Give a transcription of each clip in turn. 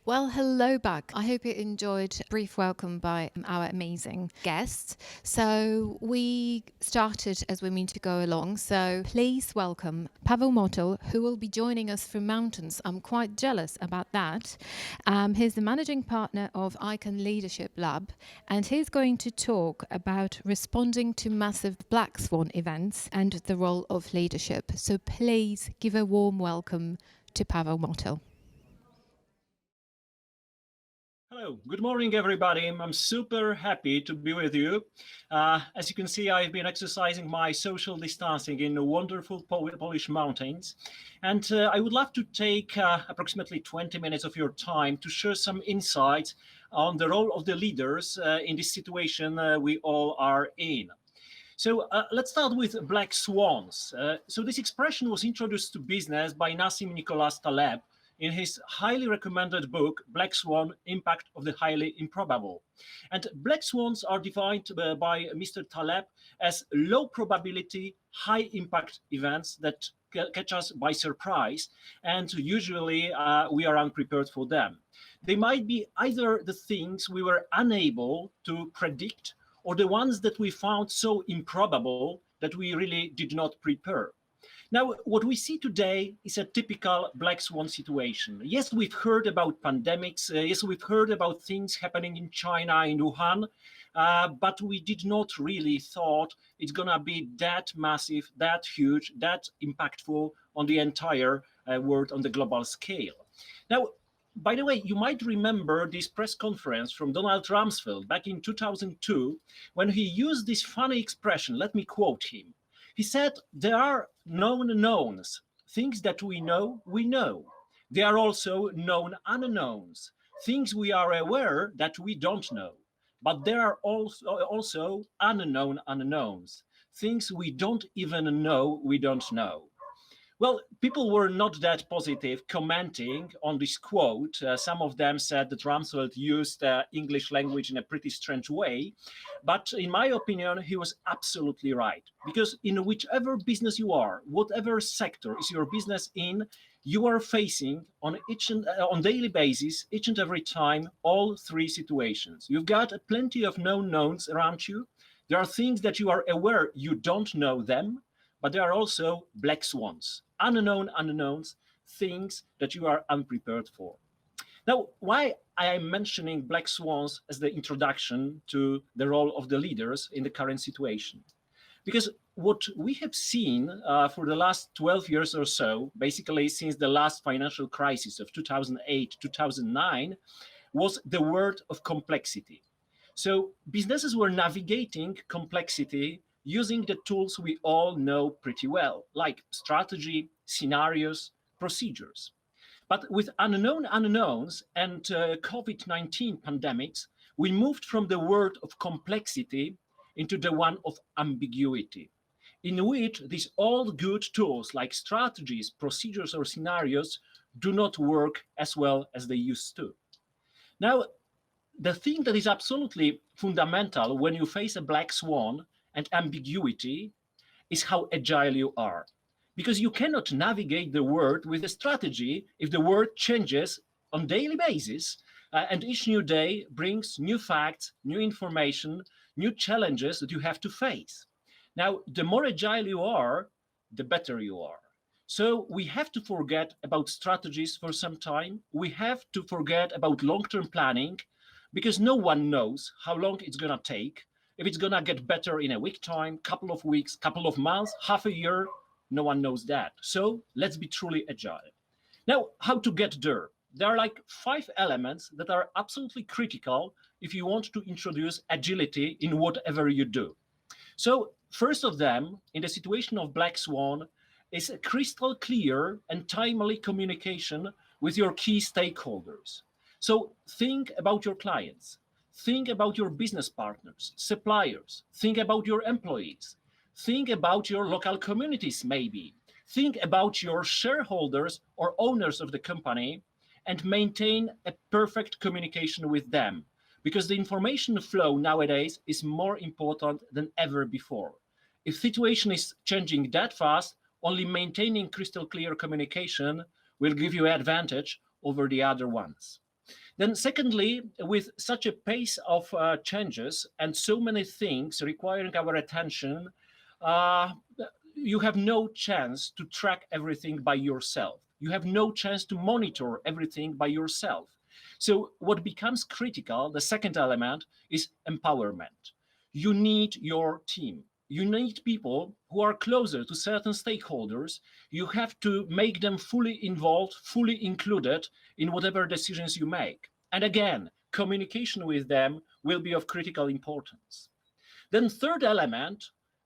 Well, hello back. I hope you enjoyed a brief welcome by our amazing guests. So we started as we mean to go along. So please welcome Paweł Motyl, who will be joining us from mountains. I'm quite jealous about that. He's the managing partner of ICAN Leadership Lab, and he's going to talk about responding to massive Black Swan events and the role of leadership. So please give a warm welcome to Paweł Motyl. Hello, good morning, everybody. I'm super happy to be with you. As you can see, I've been exercising my social distancing in the wonderful Polish mountains. And I would love to take approximately 20 minutes of your time to share some insights on the role of the leaders in this situation we all are in. So let's start with Black Swans. So this expression was introduced to business by Nassim Nicholas Taleb in his highly recommended book, Black Swan, Impact of the Highly Improbable. And black swans are defined by Mr. Taleb as low probability, high impact events that catch us by surprise, and usually we are unprepared for them. They might be either the things we were unable to predict or the ones that we found so improbable that we really did not prepare. Now, what we see today is a typical black swan situation. Yes, we've heard about pandemics. Yes, we've heard about things happening in China, in Wuhan, but we did not really thought it's going to be that massive, that huge, that impactful on the entire world on the global scale. Now, by the way, you might remember this press conference from Donald Rumsfeld back in 2002 when he used this funny expression. Let me quote him. He said, there are known knowns, things that we know. There are also known unknowns, things we are aware that we don't know. But there are also unknown unknowns, things we don't even know we don't know. Well, people were not that positive commenting on this quote. Some of them said that Rumsfeld used English language in a pretty strange way. But in my opinion, he was absolutely right. Because in whichever business you are, whatever sector is your business in, you are facing on daily basis, each and every time, all three situations. You've got plenty of known knowns around you. There are things that you are aware you don't know them, but there are also black swans, unknown unknowns, things that you are unprepared for. Now, why I am mentioning black swans as the introduction to the role of the leaders in the current situation? Because what we have seen for the last 12 years or so, basically since the last financial crisis of 2008, 2009, was the world of complexity. So businesses were navigating complexity using the tools we all know pretty well, like strategy, scenarios, procedures. But with unknown unknowns and COVID-19 pandemics, we moved from the world of complexity into the one of ambiguity, in which these all good tools like strategies, procedures, or scenarios do not work as well as they used to. Now, the thing that is absolutely fundamental when you face a black swan and ambiguity is how agile you are. Because you cannot navigate the world with a strategy if the world changes on a daily basis and each new day brings new facts, new information, new challenges that you have to face. Now, the more agile you are, the better you are. So we have to forget about strategies for some time. We have to forget about long-term planning because no one knows how long it's going to take. If it's going to get better in a week time, couple of weeks, couple of months, half a year, no one knows that. So let's be truly agile. Now, how to get there? There are like 5 elements that are absolutely critical if you want to introduce agility in whatever you do. So first of them, in the situation of black swan, is a crystal clear and timely communication with your key stakeholders. So think about your clients. Think about your business partners, suppliers. Think about your employees. Think about your local communities, maybe. Think about your shareholders or owners of the company and maintain a perfect communication with them because the information flow nowadays is more important than ever before. If situation is changing that fast, only maintaining crystal clear communication will give you advantage over the other ones. Then secondly, with such a pace of changes and so many things requiring our attention, uh, you have no chance to track everything by yourself. You have no chance to monitor everything by yourself. So what becomes critical, the second element, is empowerment. You need your team. You need people who are closer to certain stakeholders. You have to make them fully involved, fully included in whatever decisions you make. And again, communication with them will be of critical importance. Then third element,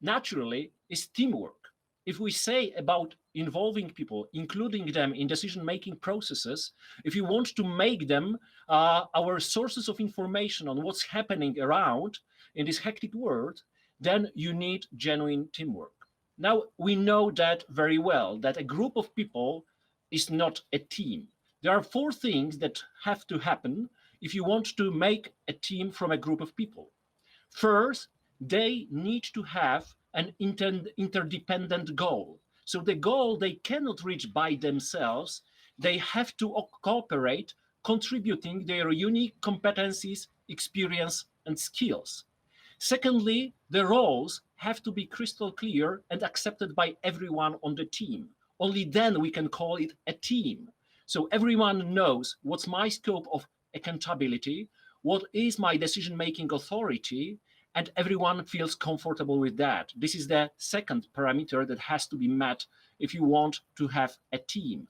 naturally, is teamwork. If we say about involving people, including them in decision-making processes, if you want to make them our sources of information on what's happening around in this hectic world, then you need genuine teamwork. Now, we know that very well, that a group of people is not a team. There are four things that have to happen if you want to make a team from a group of people. First, they need to have an interdependent goal. So the goal they cannot reach by themselves, they have to cooperate, contributing their unique competencies, experience, and skills. Secondly, the roles have to be crystal clear and accepted by everyone on the team. Only then we can call it a team. So everyone knows what's my scope of accountability, what is my decision-making authority, and everyone feels comfortable with that. This is the second parameter that has to be met if you want to have a team.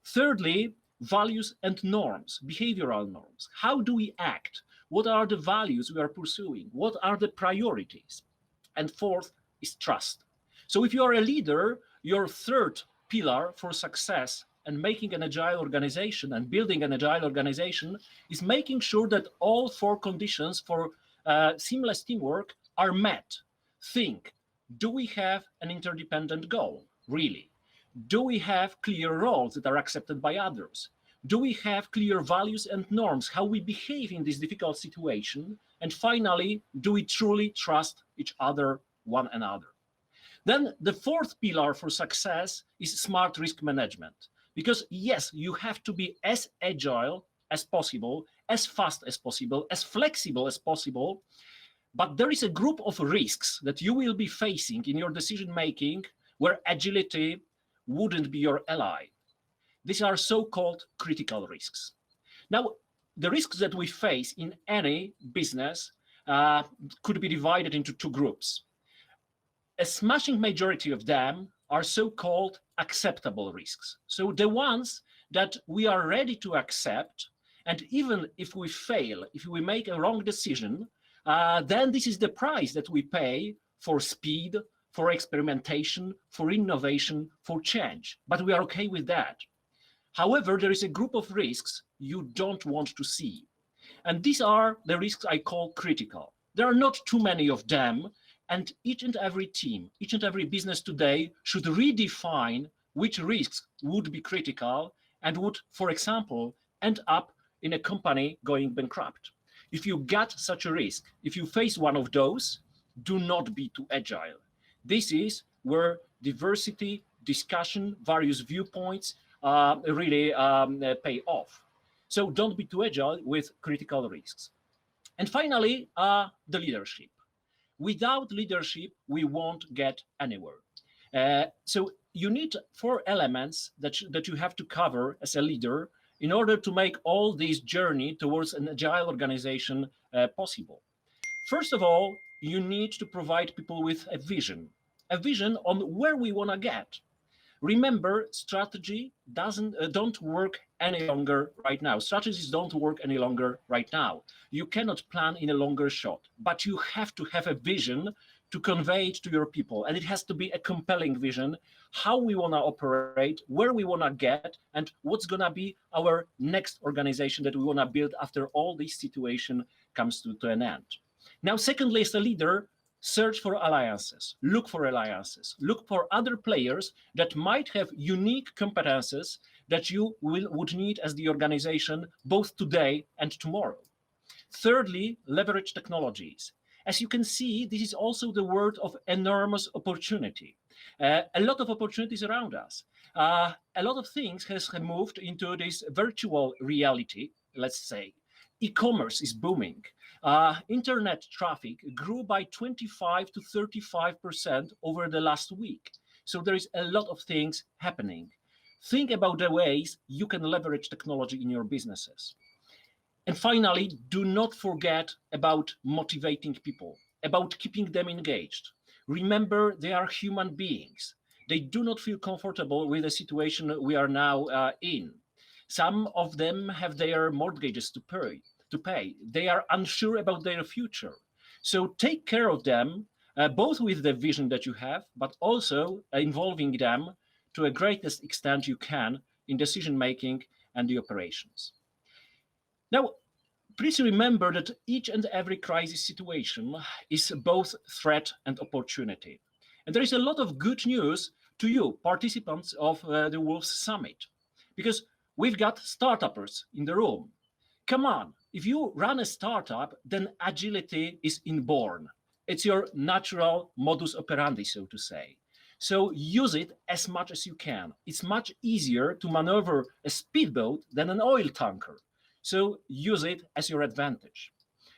Thirdly, values and norms, behavioral norms. How do we act? What are the values we are pursuing? What are the priorities? And fourth is trust. So if you are a leader, your third pillar for success and making an agile organization and building an agile organization is making sure that all four conditions for seamless teamwork are met. Think, do we have an interdependent goal? Really? Do we have clear roles that are accepted by others? Do we have clear values and norms, how we behave in this difficult situation? And finally, do we truly trust each other, one another? Then the fourth pillar for success is smart risk management. Because yes, you have to be as agile as possible, as fast as possible, as flexible as possible, but there is a group of risks that you will be facing in your decision-making where agility wouldn't be your ally. These are so-called critical risks. Now, the risks that we face in any business could be divided into two groups. A smashing majority of them are so-called acceptable risks. So the ones that we are ready to accept, and even if we fail, if we make a wrong decision, then this is the price that we pay for speed, for experimentation, for innovation, for change. But we are okay with that. However, there is a group of risks you don't want to see. And these are the risks I call critical. There are not too many of them, and each and every team, each and every business today should redefine which risks would be critical and would, for example, end up in a company going bankrupt. If you get such a risk, if you face one of those, do not be too agile. This is where diversity, discussion, various viewpoints really pay off. So don't be too agile with critical risks. And finally, the leadership. Without leadership, we won't get anywhere. So you need four elements that you have to cover as a leader in order to make all this journey towards an agile organization possible. First of all, you need to provide people with a vision on where we want to get. Remember, strategy don't work any longer right now. Strategies don't work any longer right now. You cannot plan in a longer shot, but you have to have a vision to convey it to your people. And it has to be a compelling vision, how we want to operate, where we want to get, and what's going to be our next organization that we want to build after all this situation comes to an end. Now, secondly, as a leader, search for alliances, look for other players that might have unique competences that you would need as the organization both today and tomorrow. Thirdly, leverage technologies. As you can see, this is also the word of enormous opportunity. A lot of opportunities around us. A lot of things have moved into this virtual reality let's say. E-commerce is booming. Internet traffic grew by 25 to 35% over the last week. So there is a lot of things happening. Think about the ways you can leverage technology in your businesses. And finally, do not forget about motivating people, about keeping them engaged. Remember, they are human beings. They do not feel comfortable with the situation we are now in. Some of them have their mortgages to pay. They are unsure about their future. So take care of them, both with the vision that you have, but also involving them to a greatest extent you can in decision-making and the operations. Now, please remember that each and every crisis situation is both threat and opportunity. And there is a lot of good news to you, participants of the Wolves Summit, because we've got startuppers in the room. Come on, if you run a startup, then agility is inborn. It's your natural modus operandi, so to say. So use it as much as you can. It's much easier to maneuver a speedboat than an oil tanker. So use it as your advantage.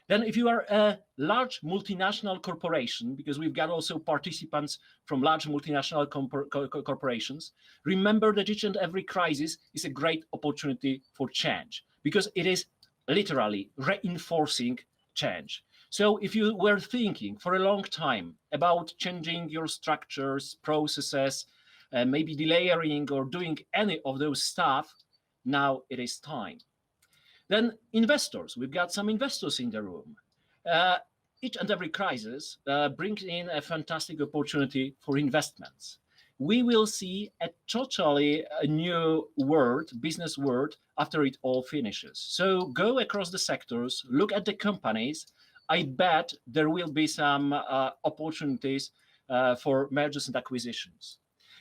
Then if you are a large multinational corporation, because we've got also participants from large multinational corporations, remember that each and every crisis is a great opportunity for change, because it is literally reinforcing change. So if you were thinking for a long time about changing your structures, processes, maybe delayering or doing any of those stuff, now it is time. Then investors, we've got some investors in the room. Each and every crisis brings in a fantastic opportunity for investments. We will see a totally new world, business world, after it all finishes. So go across the sectors, look at the companies. I bet there will be some opportunities for mergers and acquisitions.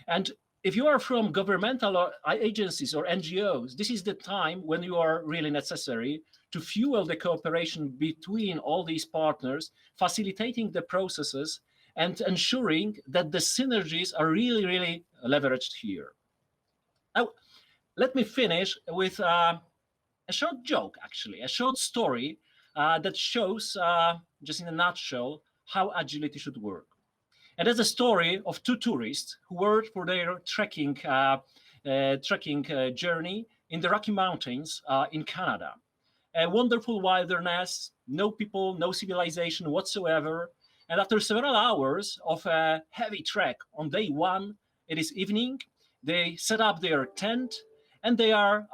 And if you are from governmental agencies or NGOs, this is the time when you are really necessary to fuel the cooperation between all these partners, facilitating the processes and ensuring that the synergies are really, really leveraged here. Now, let me finish with a short joke, actually, a short story that shows, just in a nutshell, how agility should work. And that's a story of two tourists who worked for their trekking journey in the Rocky Mountains in Canada. A wonderful wilderness, no people, no civilization whatsoever. And after several hours of a heavy trek on day one, it is evening. They set up their tent and they are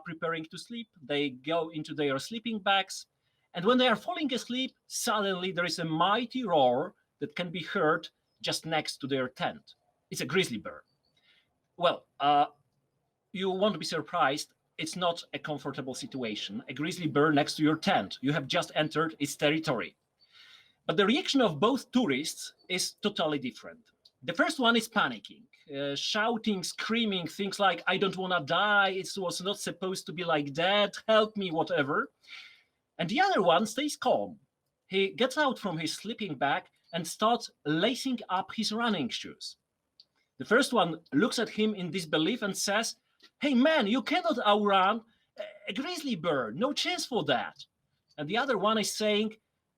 preparing to sleep. They go into their sleeping bags. And when they are falling asleep, suddenly there is a mighty roar that can be heard just next to their tent. It's a grizzly bear. Well, you won't be surprised. It's not a comfortable situation. A grizzly bear next to your tent. You have just entered its territory. But the reaction of both tourists is totally different. The first one is panicking, shouting, screaming, things like, I don't want to die, it was not supposed to be like that, help me, whatever. And the other one stays calm. He gets out from his sleeping bag and starts lacing up his running shoes. The first one looks at him in disbelief and says, hey man, you cannot outrun a grizzly bear, no chance for that. And the other one is saying,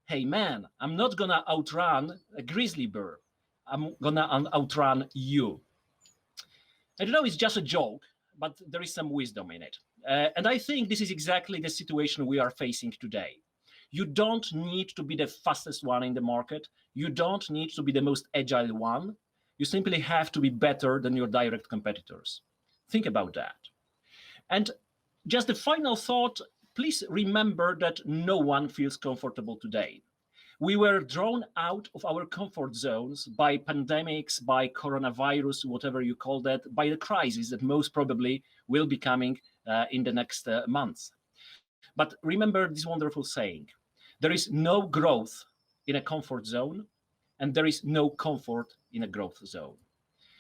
hey man, I'm not gonna outrun a grizzly bear, I'm gonna outrun you. I know it's just a joke, but there is some wisdom in it. And I think this is exactly the situation we are facing today. You don't need to be the fastest one in the market. You don't need to be the most agile one. You simply have to be better than your direct competitors. Think about that. And just a final thought, please remember that no one feels comfortable today. We were drawn out of our comfort zones by pandemics, by coronavirus, whatever you call that, by the crisis that most probably will be coming in the next months. But remember this wonderful saying, there is no growth in a comfort zone, and there is no comfort in a growth zone.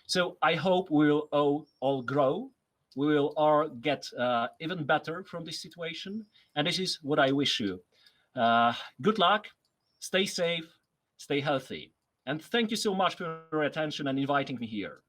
So I hope we will all grow. We will all get even better from this situation. And this is what I wish you. Good luck, stay safe, stay healthy. And thank you so much for your attention and inviting me here.